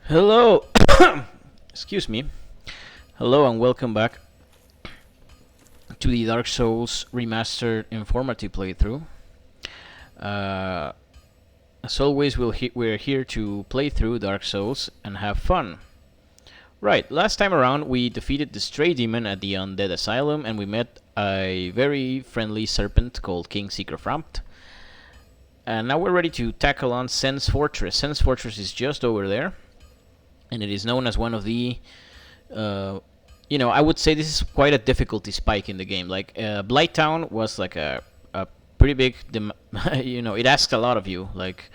Hello, excuse me. Hello and welcome back to the Dark Souls Remastered Informative playthrough. Uh, as always, we're here to play through Dark Souls and have fun. Right, last time around we defeated the Stray Demon at the Undead Asylum and we met a very friendly serpent called King Seeker Frampt. And now we're ready to tackle on Sen's Fortress. Sen's Fortress is just over there, and it is known as one of the I would say this is quite a difficulty spike in the game. Like Blighttown was like a pretty big it asks a lot of you. Like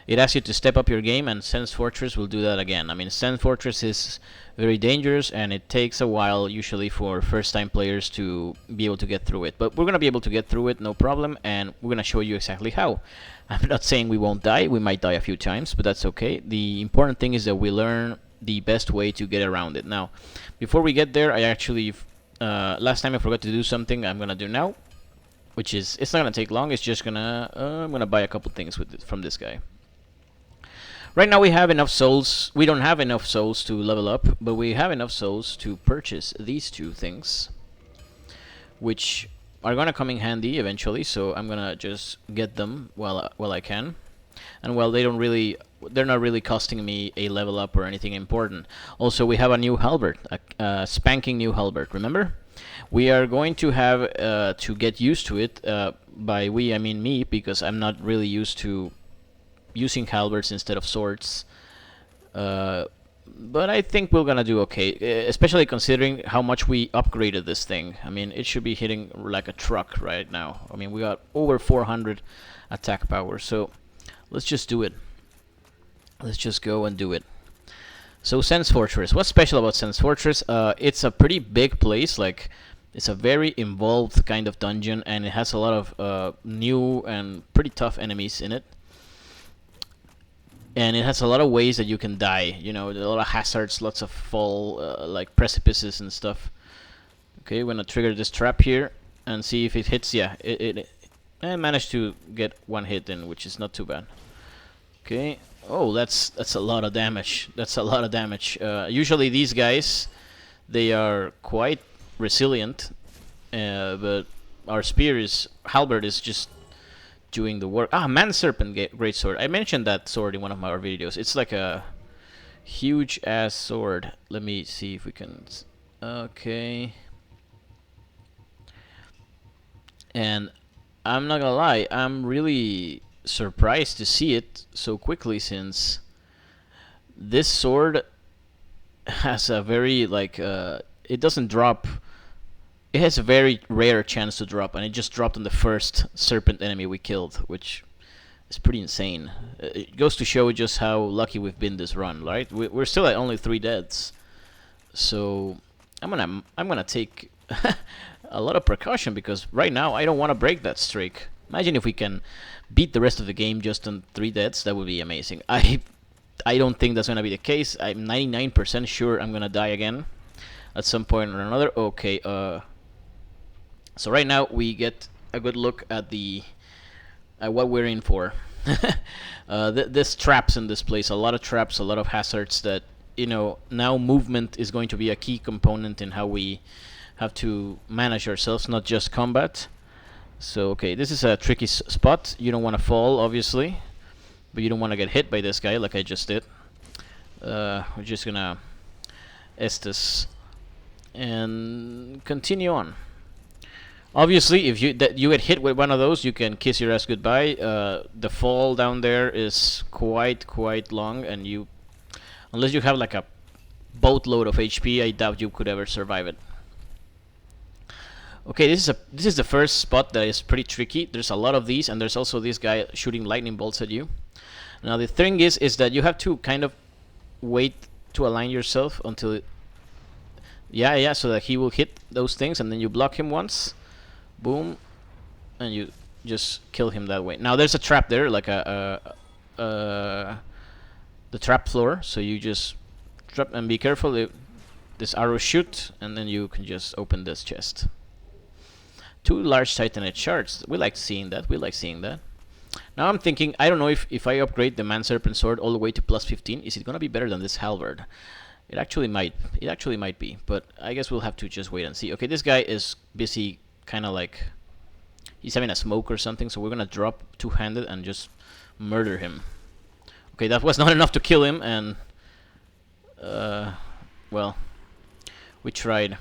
it asks you to step up your game, and Sen's Fortress will do that again. I mean, Sen's Fortress is very dangerous, and it takes a while usually for first-time players to be able to get through it. But we're gonna be able to get through it, no problem, and we're gonna show you exactly how. I'm not saying we won't die. We might die a few times, but that's okay. The important thing is that we learn the best way to get around it. Now, before we get there, I actually last time I forgot to do something I'm gonna do now, which is it's not gonna take long. It's just gonna I'm gonna buy a couple things from this guy. Right now we have enough souls. We don't have enough souls to level up, but we have enough souls to purchase these two things, which are gonna come in handy eventually. So I'm gonna just get them while I can, and while they're not really costing me a level up or anything important. Also, we have a new halberd, a spanking new halberd. Remember, we are going to have to get used to it. By we, I mean me, because I'm not really used to using halberds instead of swords. But I think we're gonna do okay, especially considering how much we upgraded this thing. I mean, it should be hitting like a truck right now. I mean, we got over 400 attack power, so let's just do it. Let's just go and do it. So Sen's Fortress. What's special about Sen's Fortress? It's a pretty big place. Like, it's a very involved kind of dungeon, and it has a lot of new and pretty tough enemies in it. And it has a lot of ways that you can die. You know, a lot of hazards, lots of fall, like precipices and stuff. Okay, we're gonna trigger this trap here and see if it hits. Yeah, I managed to get one hit in, which is not too bad. Okay. Oh, that's a lot of damage. That's a lot of damage. Usually these guys, they are quite resilient, but our halberd is just doing the work. Man Serpent Great Sword. I mentioned that sword in one of our videos. It's like a huge ass sword. Let me see if we can. Okay. And I'm not gonna lie, I'm really surprised to see it so quickly, since this sword has a very it doesn't drop. It has a very rare chance to drop, and it just dropped on the first serpent enemy we killed, which is pretty insane. It goes to show just how lucky we've been this run, right? We're still at only 3 deaths, so I'm gonna take a lot of precaution, because right now I don't want to break that streak. Imagine if we can beat the rest of the game just on 3 deaths. That would be amazing. I don't think that's gonna be the case. I'm 99% sure I'm gonna die again at some point or another. Okay. So right now we get a good look at what we're in for. There's traps in this place. A lot of traps, a lot of hazards. That now movement is going to be a key component in how we have to manage ourselves, not just combat. So okay, this is a tricky spot. You don't want to fall, obviously, but you don't want to get hit by this guy like I just did. We're just gonna Estus and continue on. Obviously, if you get hit with one of those, you can kiss your ass goodbye. The fall down there is quite long, and unless you have like a boatload of HP, I doubt you could ever survive it. Okay, this is the first spot that is pretty tricky. There's a lot of these, and there's also this guy shooting lightning bolts at you. Now the thing is that you have to kind of wait to align yourself until so that he will hit those things, and then you block him once. Boom, and you just kill him that way. Now there's a trap there, like the trap floor. So you just trap and be careful. This arrow shoot, and then you can just open this chest. 2 large titanite shards. We like seeing that. Now I'm thinking, I don't know if I upgrade the Man Serpent Sword all the way to plus 15, is it gonna be better than this halberd? It actually might. It actually might be, but I guess we'll have to just wait and see. Okay, this guy is busy, kind of like he's having a smoke or something, so we're gonna drop two-handed and just murder him. Okay, that was not enough to kill him, and well, we tried.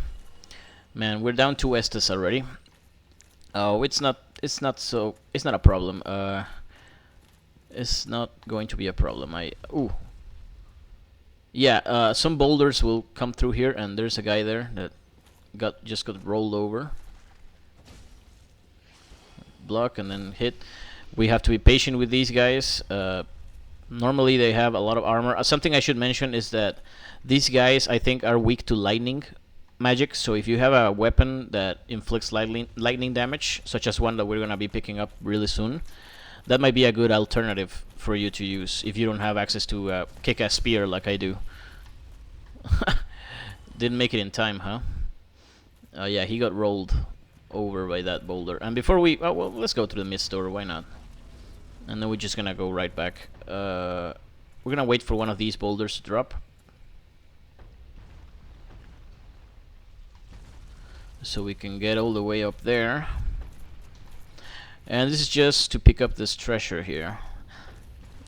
Man, we're down 2 Estes already. Oh, it's not. It's not so. It's not a problem. It's not going to be a problem. Ooh. Yeah. Some boulders will come through here, and there's a guy there that just got rolled over. Block and then hit. We have to be patient with these guys. Normally they have a lot of armor. Something I should mention is that these guys, I think, are weak to lightning magic. So if you have a weapon that inflicts lightning damage, such as one that we're gonna be picking up really soon, that might be a good alternative for you to use if you don't have access to kick-ass spear like I do. Didn't make it in time, huh? Yeah, he got rolled over by that boulder. And before we... Oh, well, let's go to the mist door. Why not? And then we're just gonna go right back. We're gonna wait for one of these boulders to drop. So we can get all the way up there. And this is just to pick up this treasure here.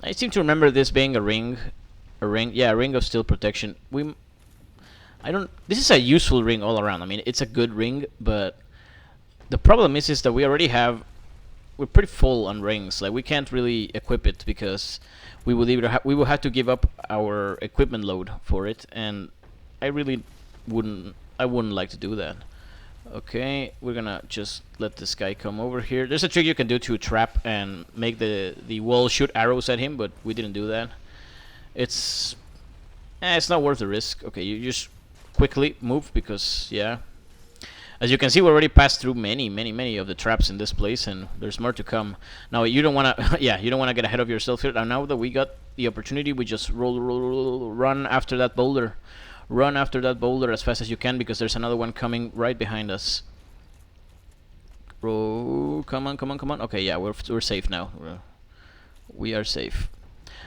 I seem to remember this being a ring. Yeah, a ring of steel protection. This is a useful ring all around. I mean, it's a good ring, but the problem is that we already have... We're pretty full on rings. Like, we can't really equip it because we will have to give up our equipment load for it, and I really wouldn't like to do that. Okay, we're gonna just let this guy come over here. There's a trick you can do to trap and make the wall shoot arrows at him, but we didn't do that. It's not worth the risk. Okay, you just quickly move because, yeah. As you can see, we already passed through many of the traps in this place, and there's more to come. Now, you don't want to, yeah, you don't want to get ahead of yourself here. And now that we got the opportunity, we just run after that boulder. Run after that boulder as fast as you can, because there's another one coming right behind us. Oh, come on. Okay, yeah, we're safe now. We are safe.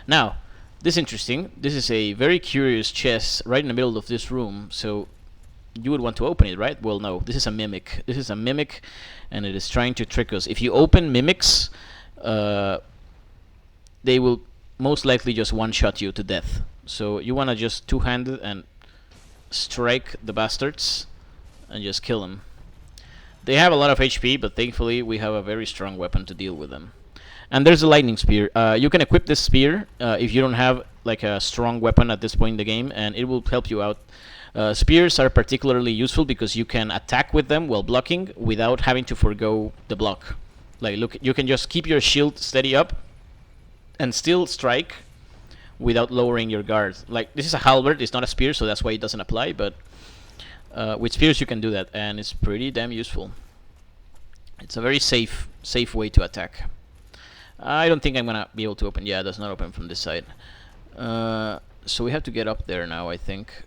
Now, this is interesting. This is a very curious chest right in the middle of this room, so you would want to open it, right? Well, no. This is a mimic. This is a mimic, and it is trying to trick us. If you open mimics, they will most likely just one-shot you to death. So you want to just two-handed and strike the bastards and just kill them. They have a lot of HP, but thankfully we have a very strong weapon to deal with them. And there's a lightning spear. You can equip this spear if you don't have like a strong weapon at this point in the game, and it will help you out. Spears are particularly useful because you can attack with them while blocking without having to forgo the block. Like, look, you can just keep your shield steady up and still strike without lowering your guard. Like, this is a halberd, it's not a spear, so that's why it doesn't apply, but with spears you can do that, and it's pretty damn useful. It's a very safe way to attack. I don't think I'm gonna be able to open. Yeah, it does not open from this side. So we have to get up there now, I think.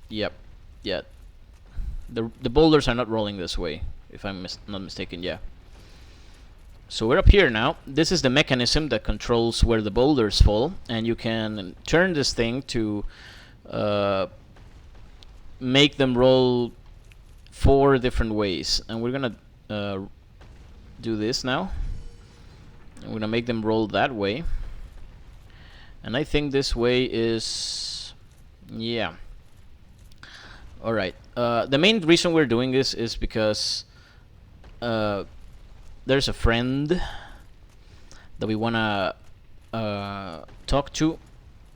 Yep. Yeah. The boulders are not rolling this way, if I'm not mistaken. Yeah. So we're up here now. This is the mechanism that controls where the boulders fall, and you can turn this thing to make them roll 4 different ways. And we're gonna do this now. I'm gonna make them roll that way. And I think this way is... yeah. Alright. The main reason we're doing this is because there's a friend that we wanna talk to,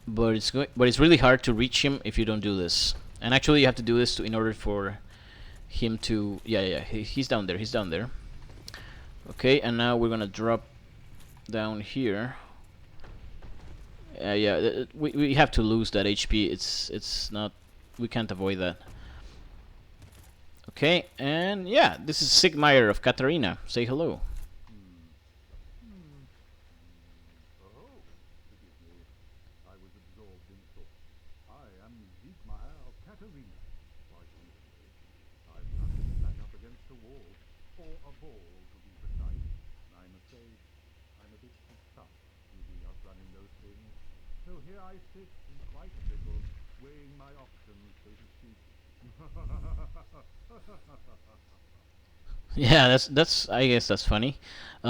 but it's really hard to reach him if you don't do this. And actually, you have to do this in order for him to... yeah, he's down there. Okay, and now we're gonna drop down here. Yeah, we have to lose that HP. It's not... we can't avoid that. Okay, and yeah, this is Sigmire of Katarina. Say hello. I was absorbed in thought. I am Sigmire of Katarina. I've nothing back up against a wall, or a ball to be precise. I must say, and a bit too tough to be out running those things. So here I sit in quite a pickle, weighing my options, so to speak. Yeah, that's. I guess that's funny.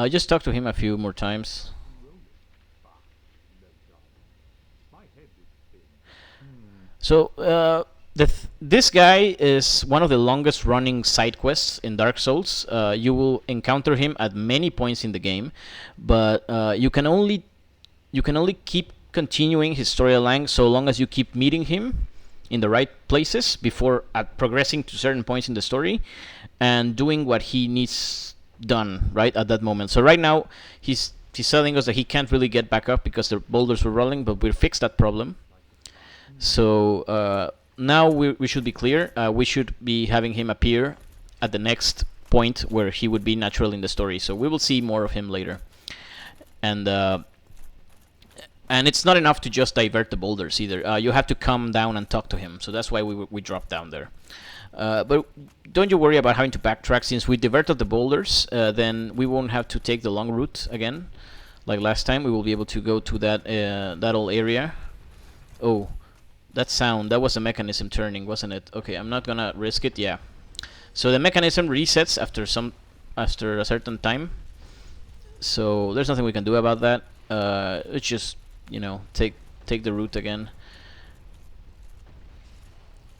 Just talk to him a few more times. Rolling. Bah, no drama. My head is spin. So this guy is one of the longest running side quests in Dark Souls. You will encounter him at many points in the game, but you can only keep continuing his storyline so long as you keep meeting him in the right places before progressing to certain points in the story and doing what he needs done right at that moment. So right now he's telling us that he can't really get back up because the boulders were rolling, but we'll fix that problem. So now we should be clear. We should be having him appear at the next point where he would be natural in the story. So we will see more of him later. And it's not enough to just divert the boulders either. You have to come down and talk to him. So that's why we dropped down there. But don't you worry about having to backtrack. Since we diverted the boulders, then we won't have to take the long route again. Like last time, we will be able to go to that old area. Oh, that sound, that was the mechanism turning, wasn't it? Okay, I'm not gonna risk it. Yeah. So the mechanism resets after a certain time. So there's nothing we can do about that. It's just, take the route again.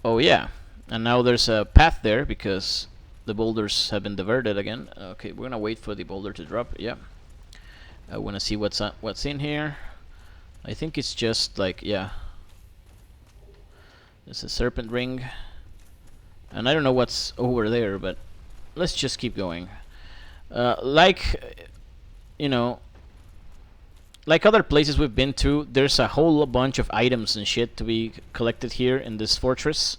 Oh yeah, and now there's a path there because the boulders have been diverted again. Okay, we're gonna wait for the boulder to drop. Yeah. I wanna see what's in here. I think it's just like, yeah. There's a serpent ring. And I don't know what's over there, but let's just keep going. Like, like other places we've been to, there's a whole bunch of items and shit to be collected here in this fortress.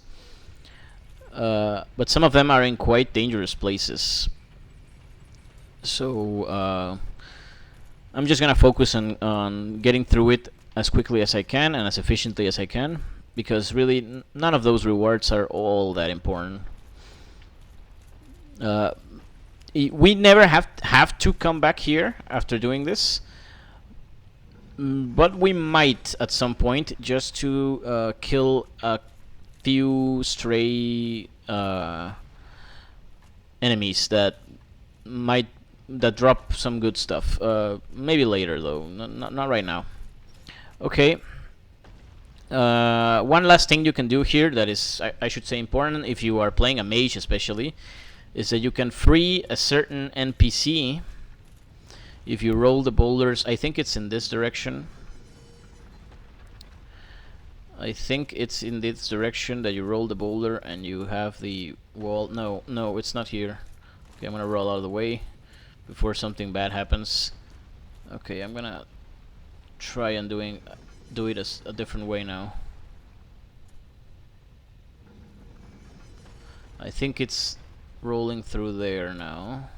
But some of them are in quite dangerous places. So I'm just gonna focus on getting through it as quickly as I can and as efficiently as I can, because really none of those rewards are all that important. We never have to come back here after doing this, but we might at some point, just to kill a few stray enemies that drop some good stuff. Maybe later though, not right now. Okay. One last thing you can do here that is, I should say, important if you are playing a mage especially, is that you can free a certain NPC if you roll the boulders. I think it's in this direction. I think it's in this direction that you roll the boulder and you have the wall. No, it's not here. Okay, I'm gonna roll out of the way before something bad happens. Okay, I'm gonna try and do it a different way now. I think it's rolling through there now.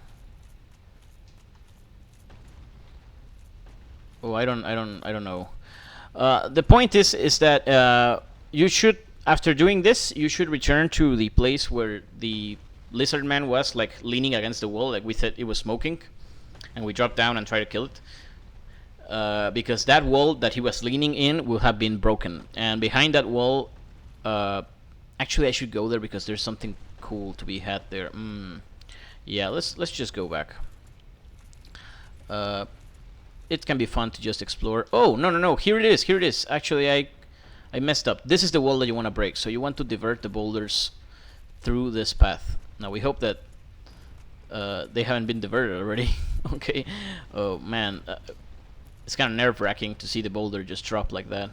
Oh, I don't know. The point is that you should, after doing this, you should return to the place where the lizard man was, like leaning against the wall, like we said it was smoking, and we dropped down and tried to kill it. Because that wall that he was leaning in will have been broken, and behind that wall, actually I should go there because there's something cool to be had there. Yeah, let's just go back. It can be fun to just explore. Oh, no, here it is. Actually, I messed up. This is the wall that you want to break, so you want to divert the boulders through this path. Now we hope that they haven't been diverted already. Okay. Oh man, it's kind of nerve-wracking to see the boulder just drop like that.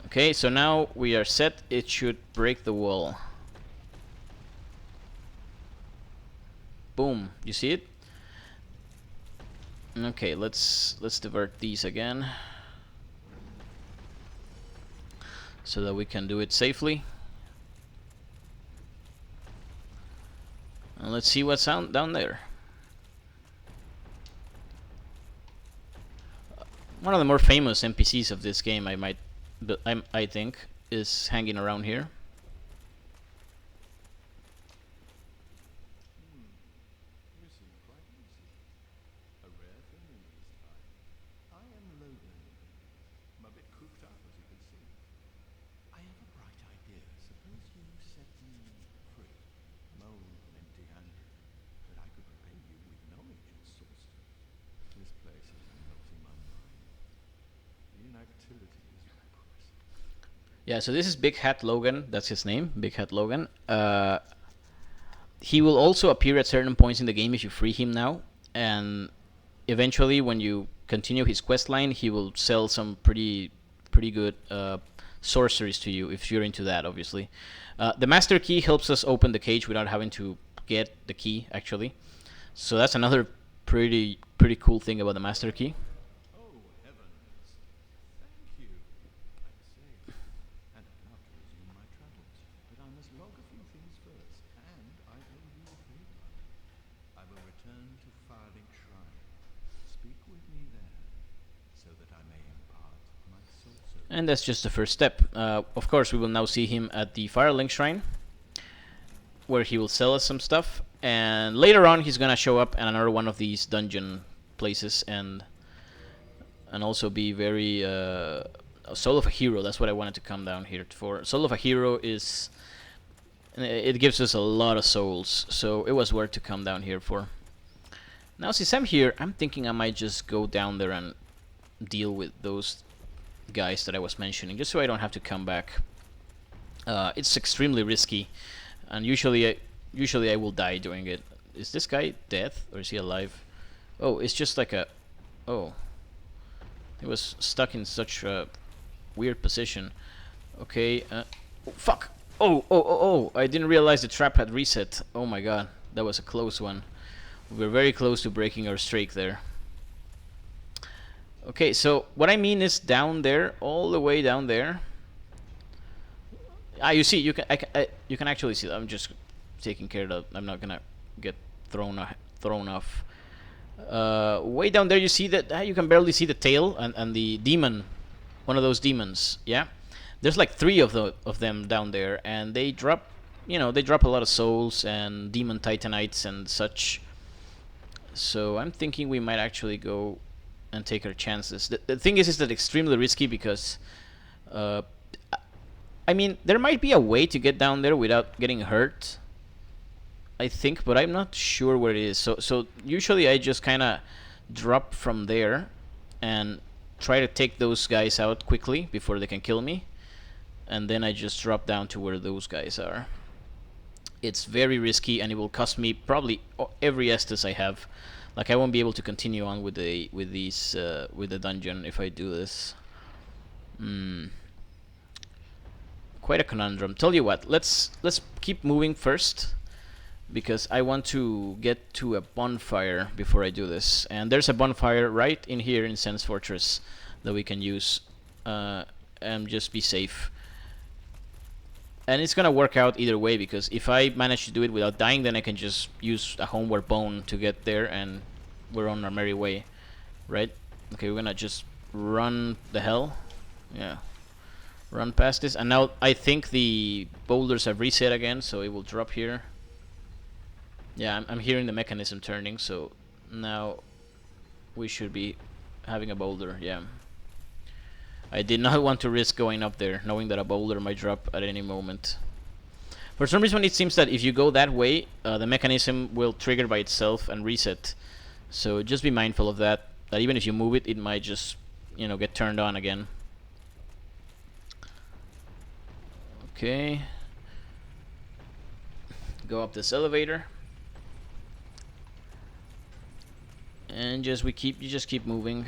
Okay, so now we are set. It should break the wall. Boom. You see it? Okay, let's divert these again so that we can do it safely. And let's see what's down there. One of the more famous NPCs of this game, I think, is hanging around here. You seem quite easy. A rare thing in Yeah, so this is Big Hat Logan. That's his name, Big Hat Logan. He will also appear at certain points in the game if you free him now, and eventually, when you continue his quest line, he will sell some pretty good sorceries to you if you're into that, obviously. The Master Key helps us open the cage without having to get the key, actually. So that's another pretty cool thing about the Master Key. Oh, heavens. Thank you. I'm safe, and I'm about to resume my travels. But I must log a few things first, and I owe you a favor. I will return to Firelink Shrine. Speak with me there, so that I may impart my sorcery. And that's just the first step. Of course, we will now see him at the Firelink Shrine, where he will sell us some stuff. And later on, he's gonna show up at another one of these dungeon places and also be very Soul of a Hero. That's what I wanted to come down here for. Soul of a Hero is it gives us a lot of souls, so it was worth to come down here for. Now, since I'm here, I'm thinking I might just go down there and deal with those guys that I was mentioning, just so I don't have to come back. It's extremely risky, and usually I will die doing it. Is this guy dead or is he alive? Oh, it's just like a... Oh. He was stuck in such a weird position. Okay, oh, fuck! Oh, I didn't realize the trap had reset. Oh my god, that was a close one. We were very close to breaking our streak there. Okay, so what I mean is down there, all the way down there. Ah, you see, you can actually see that. I'm just taking care that I'm not gonna get thrown off. Way down there, you see that you can barely see the tail and the demon, one of those demons. Yeah, there's like 3 of them down there, and they drop, they drop a lot of souls and demon titanites and such. So I'm thinking we might actually go and take our chances. The thing is that extremely risky because, I mean, there might be a way to get down there without getting hurt, I think, but I'm not sure where it is. So usually I just kind of drop from there and try to take those guys out quickly before they can kill me, and then I just drop down to where those guys are. It's very risky, and it will cost me probably every Estus I have. Like, I won't be able to continue on with the dungeon if I do this. Quite a conundrum. Tell you what, let's keep moving first, because I want to get to a bonfire before I do this. And there's a bonfire right in here in Sen's Fortress that we can use and just be safe. And it's gonna work out either way, because if I manage to do it without dying, then I can just use a homeward bone to get there, and we're on our merry way, right? Okay, we're gonna just run the hell. Yeah. Run past this, and now I think the boulders have reset again, so it will drop here. Yeah, I'm hearing the mechanism turning, so now we should be having a boulder. Yeah, I did not want to risk going up there knowing that a boulder might drop at any moment. For some reason, it seems that if you go that way, the mechanism will trigger by itself and reset, so just be mindful of that, that even if you move it, it might just, get turned on again. Okay, go up this elevator, and you just keep moving,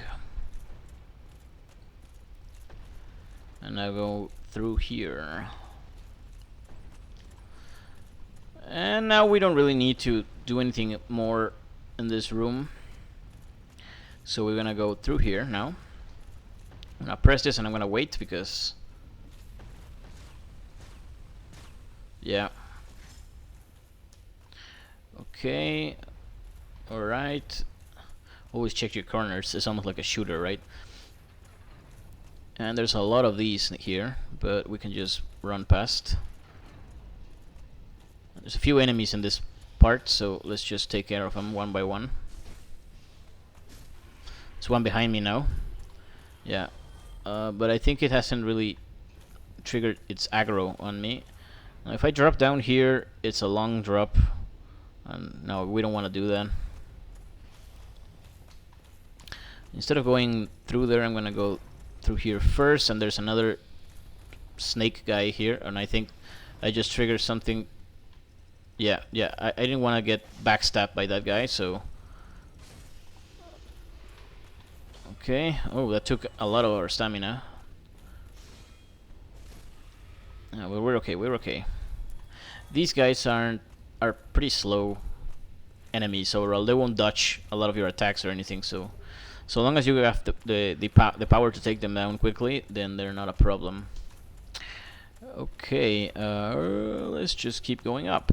and I go through here, and now we don't really need to do anything more in this room, so we're gonna go through here now. I'm gonna press this and I'm gonna wait because yeah. Okay. Alright. Always check your corners. It's almost like a shooter, right? And there's a lot of these here, but we can just run past. There's a few enemies in this part, so let's just take care of them one by one. There's one behind me now. Yeah. But I think it hasn't really triggered its aggro on me. Now, if I drop down here, it's a long drop, and no, we don't want to do that. Instead of going through there, I'm gonna go through here first, and there's another snake guy here, and I think I just triggered something. Yeah, I didn't want to get backstabbed by that guy, so... Okay, oh, that took a lot of our stamina. Well, we're okay. These guys are pretty slow enemies overall. They won't dodge a lot of your attacks or anything, so long as you have the power to take them down quickly, then they're not a problem. Okay, let's just keep going up.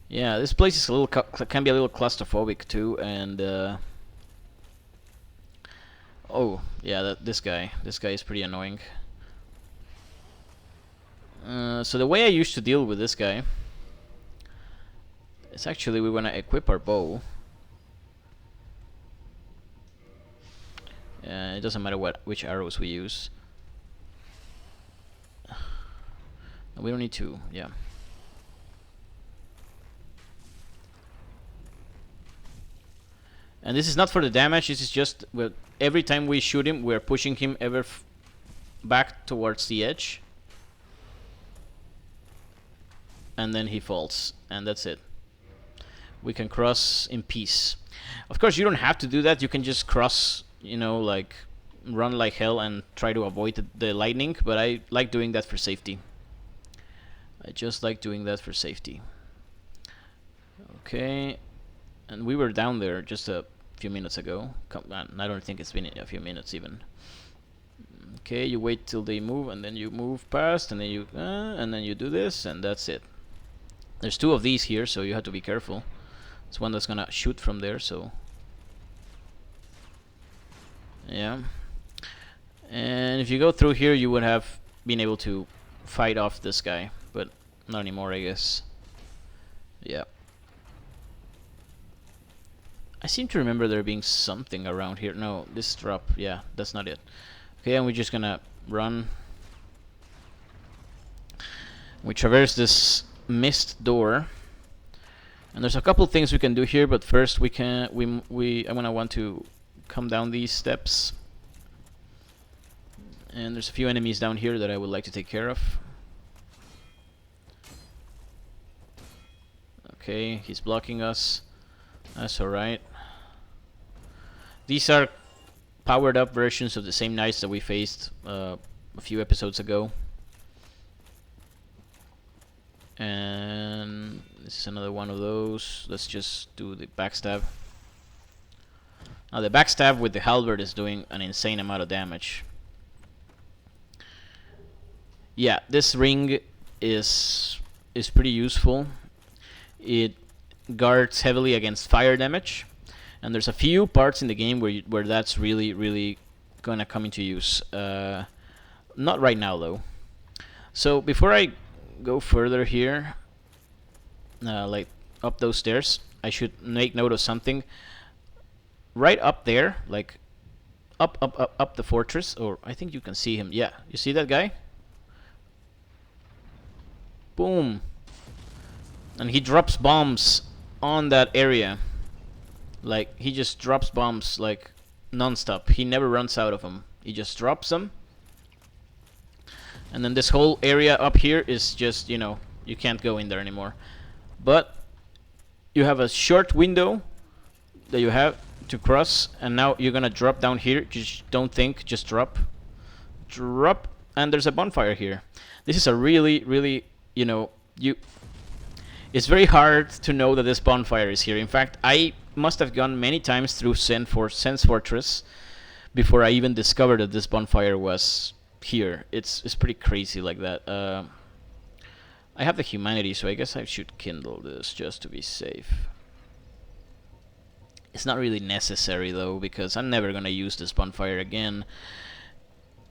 Yeah, this place is a little can be a little claustrophobic too, and oh yeah, this guy is pretty annoying. So the way I used to deal with this guy is actually we want to equip our bow. It doesn't matter which arrows we use. We don't need to, yeah. And this is not for the damage, this is just every time we shoot him, we're pushing him ever back towards the edge. And then he falls, and that's it. We can cross in peace. Of course, you don't have to do that, you can just cross, you know, like run like hell and try to avoid the lightning, but I like doing that for safety. I just like doing that for safety. Okay, and we were down there just a few minutes ago. Come on, I don't think it's been a few minutes even. Okay, you wait till they move, and then you move past, and then you do this, and that's it. There's two of these here, so you have to be careful. It's one that's gonna shoot from there, so yeah. And if you go through here, you would have been able to fight off this guy, but not anymore, I guess. Yeah. I seem to remember there being something around here. No, this drop. Yeah, that's not it. Okay, and we're just gonna run. We traverse this mist door, and there's a couple things we can do here, but first I'm gonna want to come down these steps, and there's a few enemies down here that I would like to take care of. Okay, he's blocking us. That's alright. These are powered up versions of the same knights that we faced a few episodes ago. And this is another one of those. Let's just do the backstab. Now the backstab with the halberd is doing an insane amount of damage. Yeah, this ring is pretty useful. It guards heavily against fire damage, and there's a few parts in the game where that's really gonna come into use. Not right now though. So before I go further here, like up those stairs, I should make note of something. Right up there, like up the fortress, or I think you can see him. Yeah, you see that guy? Boom. And he drops bombs on that area. Like, he just drops bombs like non-stop. He never runs out of them. He just drops them. And then this whole area up here is just, you know, you can't go in there anymore. But you have a short window that you have to cross, and now you're gonna drop down here. Just don't think, just drop. Drop, and there's a bonfire here. This is a really, you know, it's very hard to know that this bonfire is here. In fact, I must have gone many times through Sen's Fortress before I even discovered that this bonfire was here. It's pretty crazy like that. I have the humanity, so I guess I should kindle this just to be safe. It's not really necessary though, because I'm never gonna use this bonfire again.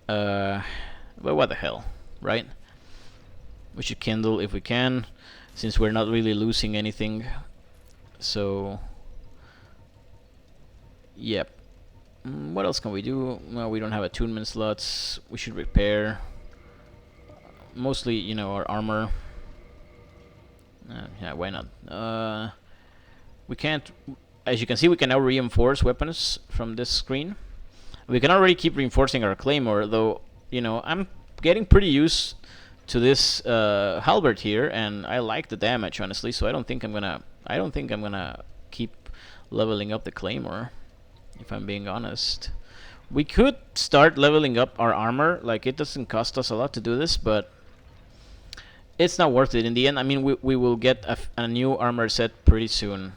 But what the hell, right? We should kindle if we can, since we're not really losing anything. So, yep. What else can we do? Well, we don't have attunement slots. We should repair. Mostly, you know, our armor. Yeah, why not? We can't... As you can see, we can now reinforce weapons from this screen. We can already keep reinforcing our claymore, though. You know, I'm getting pretty used to this halberd here, and I like the damage, honestly. So I don't think I'm gonna keep leveling up the claymore, if I'm being honest. We could start leveling up our armor. Like, it doesn't cost us a lot to do this, but it's not worth it in the end. I mean, we will get a new armor set pretty soon.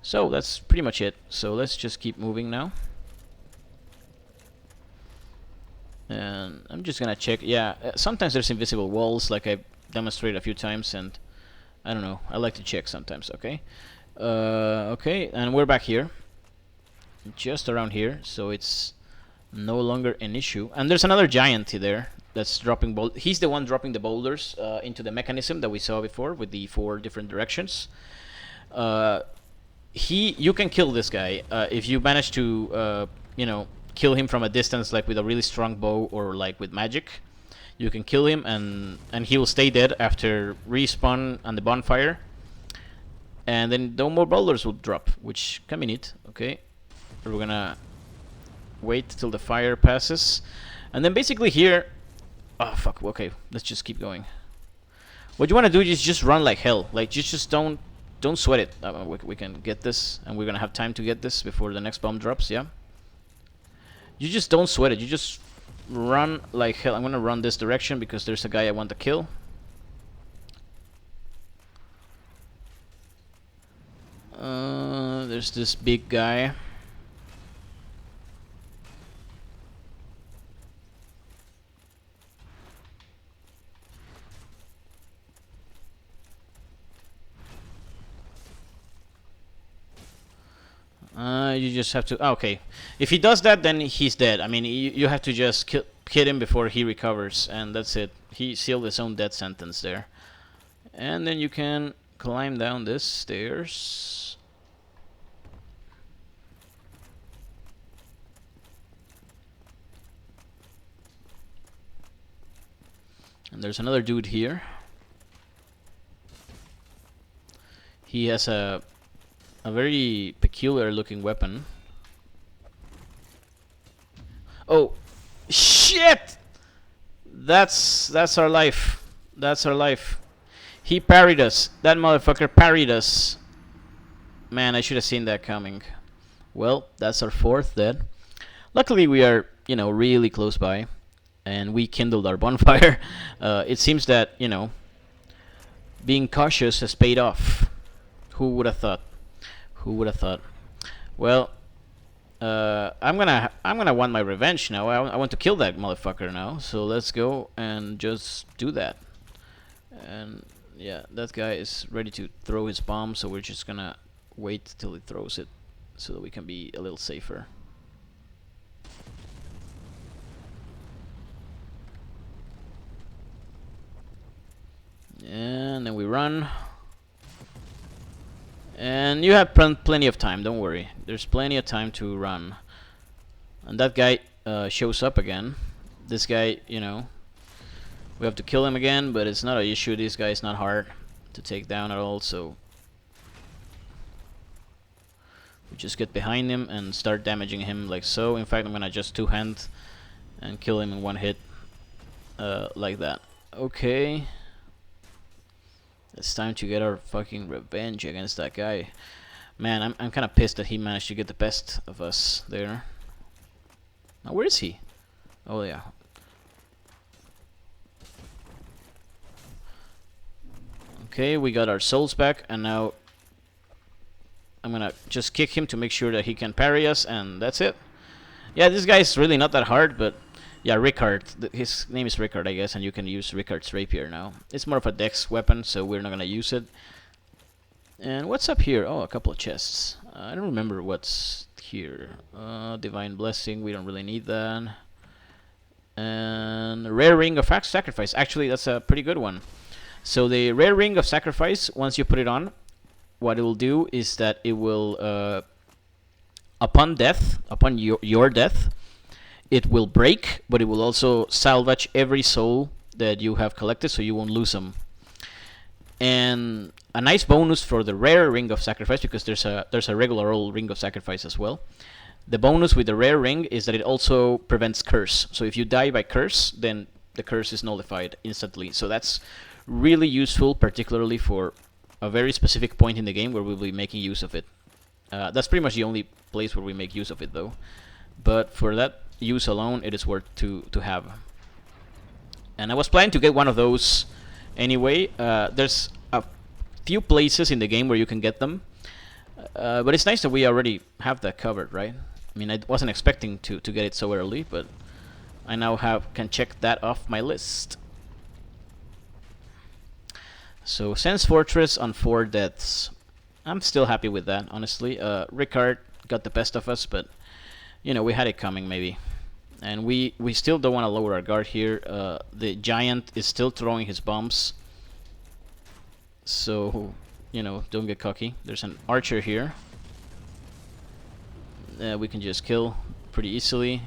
So that's pretty much it. So let's just keep moving now. And I'm just gonna check. Yeah, sometimes there's invisible walls, like I demonstrated a few times, and I don't know. I like to check sometimes. Okay. Okay, and we're back here, just around here, so it's no longer an issue. And there's another giant there that's dropping he's the one dropping the boulders into the mechanism that we saw before with the 4 different directions. You can kill this guy if you manage to you know, kill him from a distance, like with a really strong bow or like with magic. You can kill him, and he will stay dead after respawn on the bonfire, and then no more boulders will drop, which can be neat. Okay, we're gonna wait till the fire passes, and then basically here, oh fuck, okay, let's just keep going. What you want to do is just run like hell. Like, just don't sweat it. We can get this, and we're gonna have time to get this before the next bomb drops. Yeah, you just don't sweat it. You just run like hell. I'm gonna run this direction because there's a guy I want to kill. There's this big guy. You just have to. Oh, okay, if he does that, then he's dead. I mean, you have to just hit him before he recovers, and that's it. He sealed his own death sentence there. And then you can climb down this stairs. And there's another dude here. He has a very peculiar looking weapon. Oh, shit! That's our life. That's our life. He parried us. That motherfucker parried us. Man, I should have seen that coming. Well, that's our 4th dead. Luckily, we are, you know, really close by, and we kindled our bonfire. It seems that, you know, being cautious has paid off. Who would have thought? Who would have thought? Well, I'm gonna want my revenge now. I want to kill that motherfucker now. So let's go and just do that. And yeah, that guy is ready to throw his bomb. So we're just gonna wait till he throws it, so that we can be a little safer. And then we run. And you have plenty of time, don't worry. There's plenty of time to run. And that guy shows up again. This guy, you know, we have to kill him again, but it's not an issue. This guy is not hard to take down at all, so we just get behind him and start damaging him like so. In fact, I'm gonna just 2-hand and kill him in 1 hit, like that. Okay. It's time to get our fucking revenge against that guy. Man, I'm kind of pissed that he managed to get the best of us there. Now, where is he? Oh, yeah. Okay, we got our souls back, and now I'm gonna just kick him to make sure that he can parry us, and that's it. Yeah, this guy is really not that hard, but yeah, Rickard. His name is Rickard, I guess, and you can use Rickard's rapier now. It's more of a dex weapon, so we're not gonna use it. And what's up here? Oh, a couple of chests. I don't remember what's here. Divine Blessing, we don't really need that. And Rare Ring of Sacrifice. Actually, that's a pretty good one. So the Rare Ring of Sacrifice, once you put it on, what it will do is that it will, upon death, upon your death, it will break, but it will also salvage every soul that you have collected, so you won't lose them. And a nice bonus for the Rare Ring of Sacrifice, because there's a regular old Ring of Sacrifice as well. The bonus with the rare ring is that it also prevents curse. So if you die by curse, then the curse is nullified instantly. So that's really useful, particularly for a very specific point in the game where we'll be making use of it. That's pretty much the only place where we make use of it, though. But for that use alone, it is worth to have. And I was planning to get one of those anyway. There's a few places in the game where you can get them. But it's nice that we already have that covered, right? I mean, I wasn't expecting to get it so early, but I now can check that off my list. So, Sense Fortress on 4 deaths. I'm still happy with that, honestly. Ricard got the best of us, but, you know, we had it coming, maybe. And we still don't want to lower our guard here. The Giant is still throwing his bombs. So, you know, don't get cocky. There's an Archer here. We can just kill pretty easily.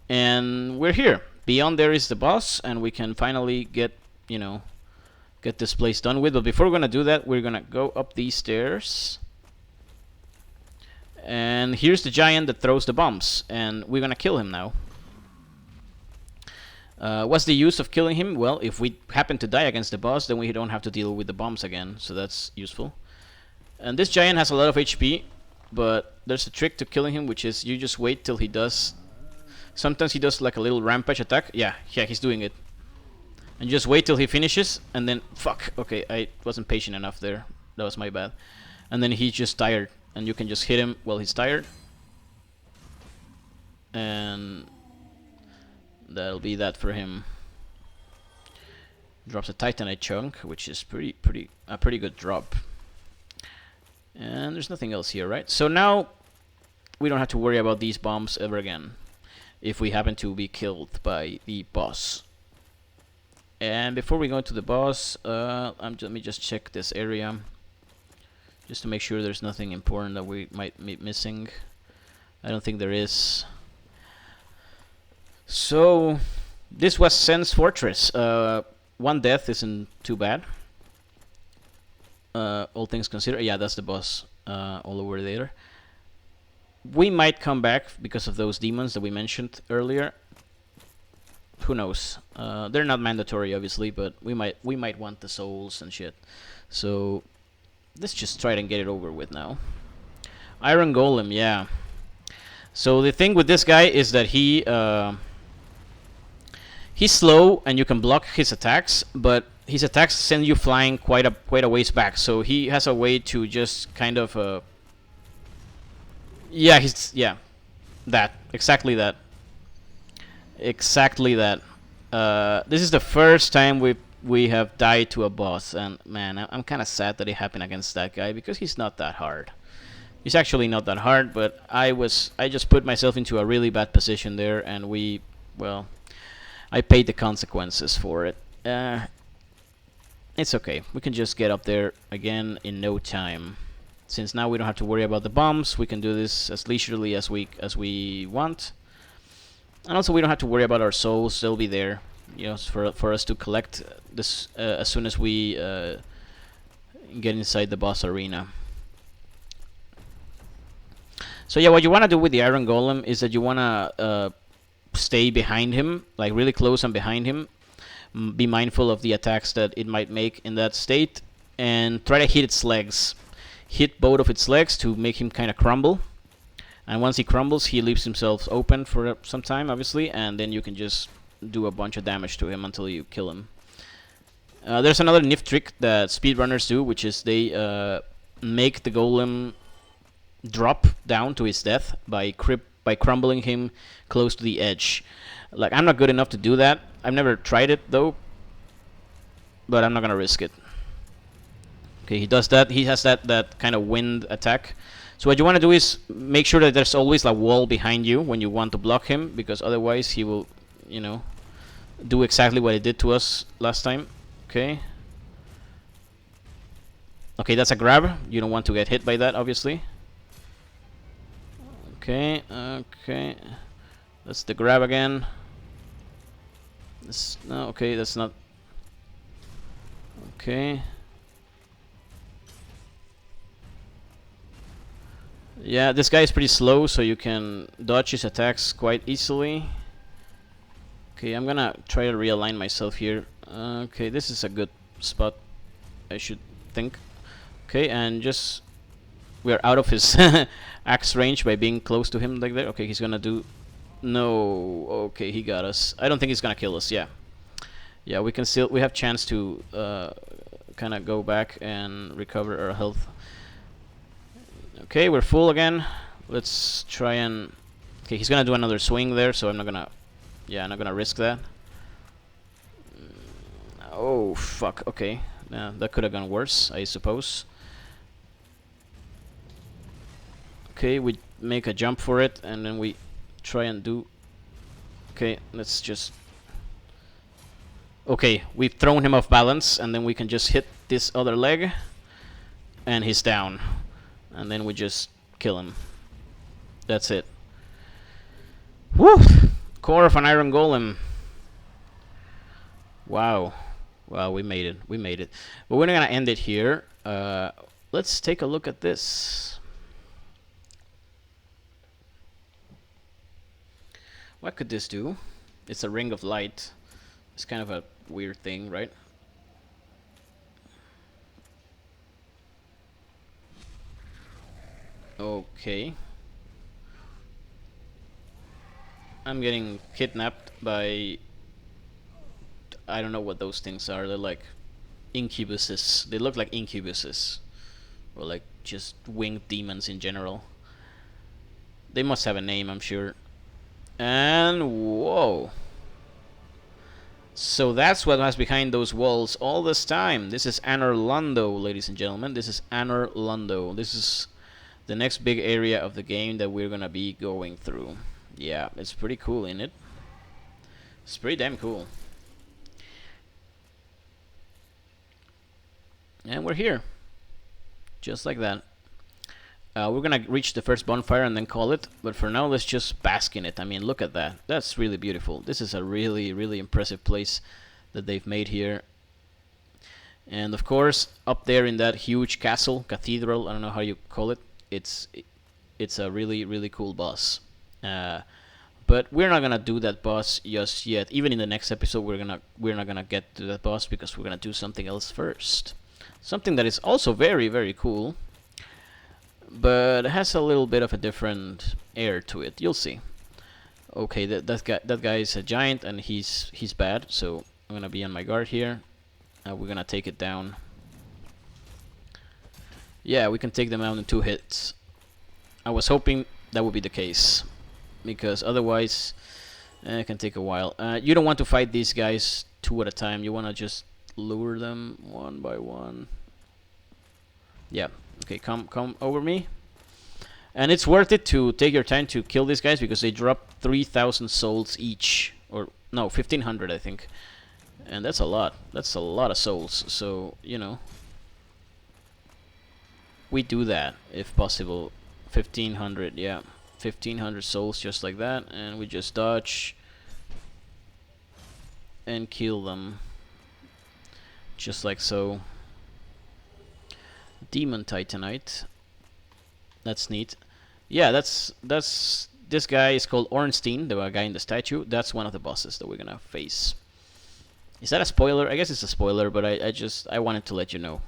And we're here. Beyond there is the boss, and we can finally get, you know, get this place done with. But before we're gonna do that, we're gonna go up these stairs. And here's the Giant that throws the bombs, and we're gonna kill him now. What's the use of killing him? Well, if we happen to die against the boss, then we don't have to deal with the bombs again, so that's useful. And this Giant has a lot of HP, but there's a trick to killing him, which is you just wait till he does. Sometimes he does like a little rampage attack. Yeah, he's doing it. And just wait till he finishes, and then fuck. Okay, I wasn't patient enough there. That was my bad. And then he's just tired, and you can just hit him while he's tired. And that'll be that for him. Drops a Titanite chunk, which is a pretty good drop. And there's nothing else here, right? So now we don't have to worry about these bombs ever again if we happen to be killed by the boss. And before we go to the boss, let me just check this area just to make sure there's nothing important that we might be missing. I don't think there is. So this was Sen's Fortress. One death isn't too bad. All things considered. Yeah, that's the boss all over there. We might come back because of those demons that we mentioned earlier. Who knows? They're not mandatory, obviously, but we might want the souls and shit. So let's just try and get it over with now. Iron Golem, yeah. So the thing with this guy is that he's slow and you can block his attacks, but his attacks send you flying quite a ways back. So he has a way to just kind of exactly that. This is the first time we have died to a boss, and man, I'm kind of sad that it happened against that guy because he's not that hard. He's actually not that hard, but I just put myself into a really bad position there, and I paid the consequences for it. It's okay. We can just get up there again in no time. Since now we don't have to worry about the bombs, we can do this as leisurely as we want. And also we don't have to worry about our souls. They'll be there, you know, for us to collect this as soon as we get inside the boss arena. So yeah, what you want to do with the Iron Golem is that you want to stay behind him, like really close and behind him. Be mindful of the attacks that it might make in that state, and try to hit its legs. Hit both of its legs to make him kind of crumble. And once he crumbles, he leaves himself open for some time, obviously, and then you can just do a bunch of damage to him until you kill him. There's another nifty trick that speedrunners do, which is they make the golem drop down to his death by crumbling him close to the edge. Like, I'm not good enough to do that. I've never tried it though, but I'm not gonna risk it. Okay, he does that. He has that kind of wind attack. So what you want to do is make sure that there's always a wall behind you when you want to block him, because otherwise he will, you know, do exactly what he did to us last time. Okay. Okay, that's a grab. You don't want to get hit by that, obviously. Okay, okay. That's the grab again. No, okay, that's not. Okay. Yeah, this guy is pretty slow, so you can dodge his attacks quite easily. Okay, I'm gonna try to realign myself here. Okay, this is a good spot, I should think. Okay, and just we're out of his axe range by being close to him like that. Okay, he's gonna do. No. Okay, he got us. I don't think he's gonna kill us. Yeah. Yeah, we can still. We have chance to kind of go back and recover our health. Okay, we're full again. Let's try and. Okay, he's gonna do another swing there, so I'm not gonna. Yeah, I'm not gonna risk that. Oh fuck. Okay, that could have gone worse, I suppose. Okay, we make a jump for it, and then we try and do. Okay, let's just. Okay, we've thrown him off balance, and then we can just hit this other leg, and he's down. And then we just kill him. That's it. Woo! Core of an iron golem. Wow. Wow, we made it. We made it. But we're not gonna end it here. Let's take a look at this. What could this do? It's a ring of light. It's kind of a weird thing, right? Okay. I'm getting kidnapped by... I don't know what those things are. They're like incubuses. They look like incubuses. Or like just winged demons in general. They must have a name, I'm sure. And whoa. So that's what was behind those walls all this time. This is Anor Londo, ladies and gentlemen. This is Anor Londo. This is the next big area of the game that we're gonna be going through. Yeah, it's pretty cool, isn't it? It's pretty damn cool. And we're here. Just like that. We're gonna reach the first bonfire and then call it, but for now let's just bask in it. I mean, look at that. That's really beautiful. This is a really, really impressive place that they've made here. And of course, up there in that huge castle, cathedral, I don't know how you call it, it's a really, really cool boss. But we're not gonna do that boss just yet. Even in the next episode, we're not gonna get to that boss because we're gonna do something else first. Something that is also very, very cool, but it has a little bit of a different air to it. You'll see. Okay, that guy is a giant and he's bad, so I'm gonna be on my guard here. We're gonna take it down. Yeah, we can take them out in 2 hits. I was hoping that would be the case, because otherwise it can take a while. You don't want to fight these guys 2 at a time. You want to just lure them 1 by 1. Yeah. Okay, come over me. And it's worth it to take your time to kill these guys because they drop 3,000 souls each, or no, 1,500 I think, and that's a lot. That's a lot of souls. So you know, we do that if possible. 1,500, yeah, 1,500 souls just like that, and we just dodge and kill them, just like so. Demon Titanite. That's neat. Yeah, that's this guy is called Ornstein, the guy in the statue. That's one of the bosses that we're gonna face. Is that a spoiler? I guess it's a spoiler, but I wanted to let you know.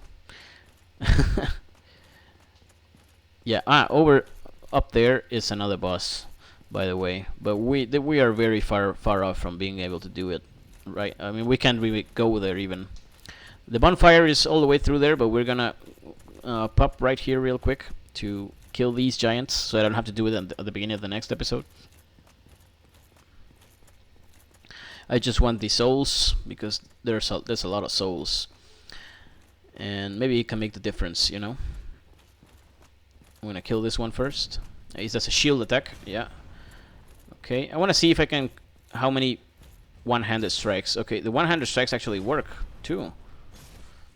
Yeah, over up there is another boss, by the way. But we are very far off from being able to do it, right? I mean, we can't really go there even. The bonfire is all the way through there, but we're gonna pop right here real quick to kill these giants, so I don't have to do it at the beginning of the next episode. I just want the souls because there's a lot of souls, and maybe it can make the difference, you know. I'm gonna kill this one first. Is that a shield attack? Yeah. Okay, I want to see if I can how many one-handed strikes. Okay, the one-handed strikes actually work too.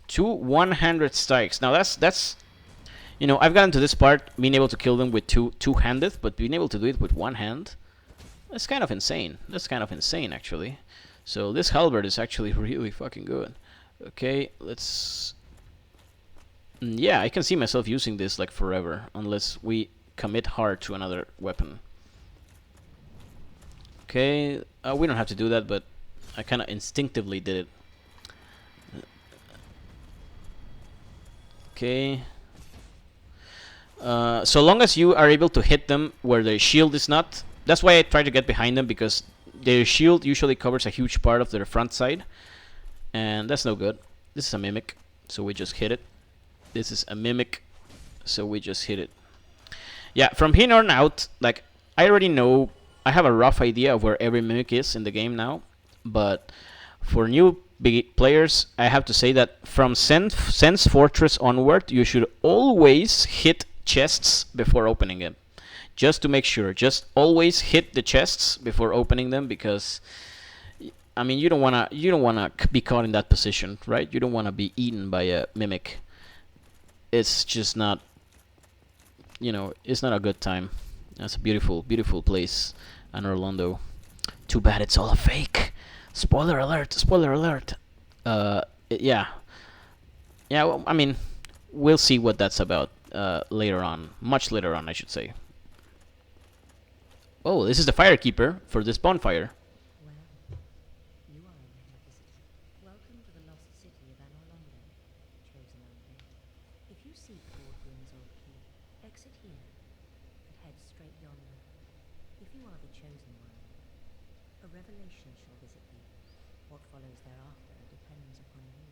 2 one-handed strikes. Now that's you know, I've gotten to this part being able to kill them with two-handed, but being able to do it with one hand, that's kind of insane. That's kind of insane actually. So this halberd is actually really fucking good. Okay, let's. Yeah, I can see myself using this like forever, unless we commit hard to another weapon. Okay, we don't have to do that, but I kind of instinctively did it. Okay. So long as you are able to hit them where their shield is not. That's why I try to get behind them, because their shield usually covers a huge part of their front side. And that's no good. This is a mimic, so we just hit it. This is a mimic, so we just hit it. Yeah, from here on out, like, I already know, I have a rough idea of where every mimic is in the game now. But for new players, I have to say that from Sense Fortress onward, you should always hit chests before opening them. Just to make sure, just always hit the chests before opening them, because I mean, you don't wanna be caught in that position, right? You don't wanna be eaten by a mimic. It's just not, it's not a good time. That's a beautiful, beautiful place, in Orlando. Too bad it's all a fake. Spoiler alert! Spoiler alert! Yeah. Well, I mean, we'll see what that's about later on. Much later on, I should say. Oh, this is the Firekeeper for this bonfire. Well, you are a rare visitor. Welcome to the lost city of Orlando, chosen undead. If you seek Boardroom's old key, exit here, and head straight yonder. If you are the chosen one, a revelation shall visit thee. What follows thereafter depends upon you.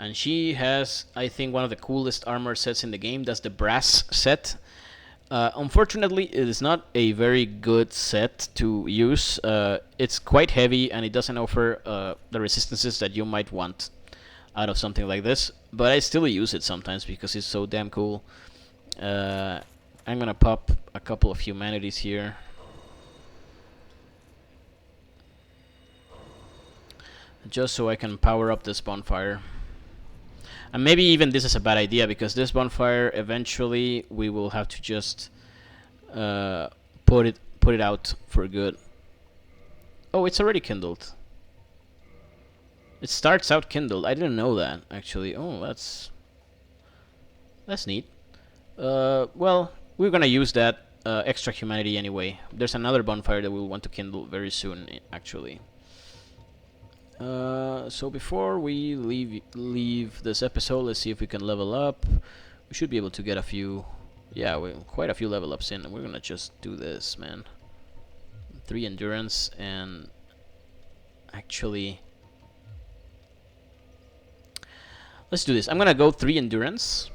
And she has, I think, one of the coolest armor sets in the game. That's the brass set. Unfortunately, it is not a very good set to use. It's quite heavy, and it doesn't offer the resistances that you might want out of something like this. But I still use it sometimes because it's so damn cool. I'm gonna pop a couple of humanities here. Just so I can power up this bonfire. And maybe even this is a bad idea, because this bonfire, eventually we will have to just put it out for good. Oh, it's already kindled. It starts out kindled. I didn't know that, actually. Oh, that's neat. Well, we're gonna use that extra humanity anyway. There's another bonfire that we'll want to kindle very soon, actually. So before we leave this episode, let's see if we can level up. We should be able to get a few, quite a few level ups in. We're gonna just do this, man. 3 endurance, and actually, let's do this. I'm gonna go 3 endurance,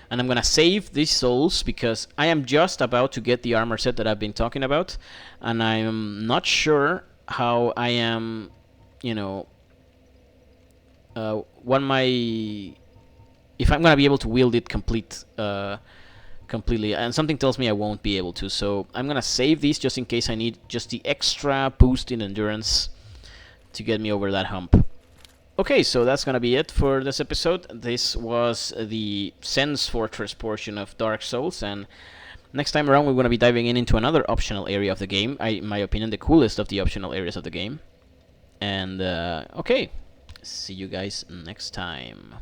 and I'm gonna save these souls because I am just about to get the armor set that I've been talking about, and I'm not sure how I am, if I'm gonna be able to wield it completely, and something tells me I won't be able to. So I'm gonna save these just in case I need just the extra boost in endurance to get me over that hump. Okay, so that's gonna be it for this episode. This was the Sense Fortress portion of Dark Souls, and next time around we're gonna be diving into another optional area of the game. In my opinion, the coolest of the optional areas of the game. And okay, see you guys next time.